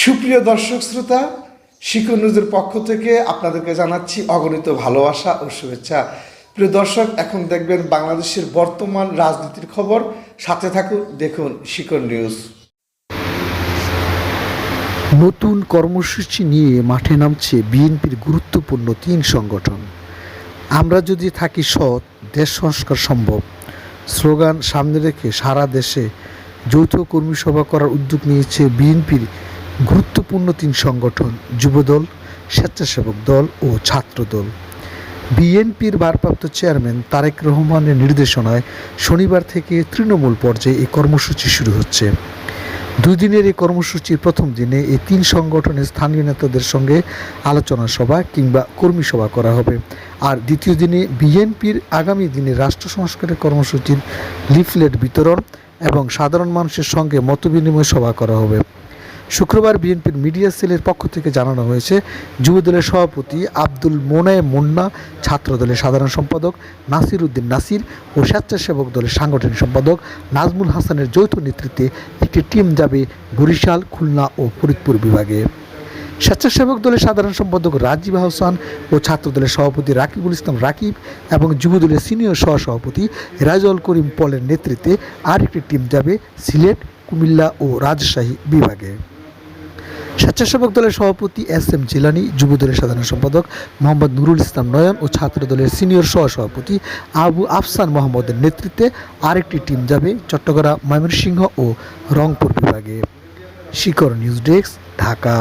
সুপ্রিয় দর্শক শ্রোতা, শিকন নিউজের পক্ষ থেকে আপনাদেরকে জানাচ্ছি অগণিত ভালোবাসা ও শুভেচ্ছা। প্রিয় দর্শক, এখন দেখবেন বাংলাদেশের বর্তমান রাজনীতির খবর। সাথে থাকুন, দেখুন শিকন নিউজ। নতুন কর্মসূচি নিয়ে মাঠে নামছে বিএনপির গুরুত্বপূর্ণ 3 সংগঠন। আমরা যদি থাকি সৎ, দেশ সংস্কার সম্ভব স্লোগান সামনে রেখে সারা দেশে যৌথ কর্মী সভা করার উদ্যোগ নিয়েছে বিএনপির গুরুত্বপূর্ণ 3 সংগঠন: যুবদল, স্বেচ্ছাসেবক দল ও ছাত্রদল। বিএনপির ভারপ্রাপ্ত চেয়ারম্যান তারেক রহমানের নির্দেশনায় শনিবার থেকে তৃণমূল পর্যায়ে এই কর্মসূচি শুরু হচ্ছে। 2 দিনের এই কর্মসূচির প্রথম দিনে এই 3 সংগঠনের স্থানীয় নেতাদের সঙ্গে আলোচনা সভা কিংবা কর্মী সভা করা হবে। আর দ্বিতীয় দিনে বিএনপির আগামী দিনে রাষ্ট্র সংস্কারের কর্মসূচির লিফলেট বিতরণ এবং সাধারণ মানুষের সঙ্গে মতবিনিময় সভা করা হবে। শুক্রবার বিএনপির মিডিয়া সেলের পক্ষ থেকে জানানো হয়েছে, যুবদলের সভাপতি আব্দুল মোনায়েম মুন্না, ছাত্রদলের সাধারণ সম্পাদক নাসির উদ্দিন নাসির ও স্বেচ্ছাসেবক দলের সাংগঠনিক সম্পাদক নাজমুল হাসানের যৌথ নেতৃত্বে একটি টিম যাবে বরিশাল, খুলনা ও ফরিদপুর বিভাগে। স্বেচ্ছাসেবক দলের সাধারণ সম্পাদক রাজীব আহসান ও ছাত্রদলের সভাপতি রাকিবুল ইসলাম রাকিব এবং যুবদলের সিনিয়র সহসভাপতি রাইজুল করিম পলের নেতৃত্বে আরেকটি টিম যাবে সিলেট, কুমিল্লা ও রাজশাহী বিভাগে। স্বেচ্ছাসেবক দলের সভাপতি এস.এম. জিলানী, যুবদলের সাধারণ সম্পাদক মোহাম্মদ নুরুল ইসলাম নয়ন ও ছাত্রদলের সিনিয়র সহসভাপতি আবু আফসান মোহাম্মদের নেতৃত্বে আরেকটি টিম যাবে চট্টগ্রাম, ময়মনসিংহ ও রংপুর বিভাগে। শিকর নিউজ ডেস্ক, ঢাকা।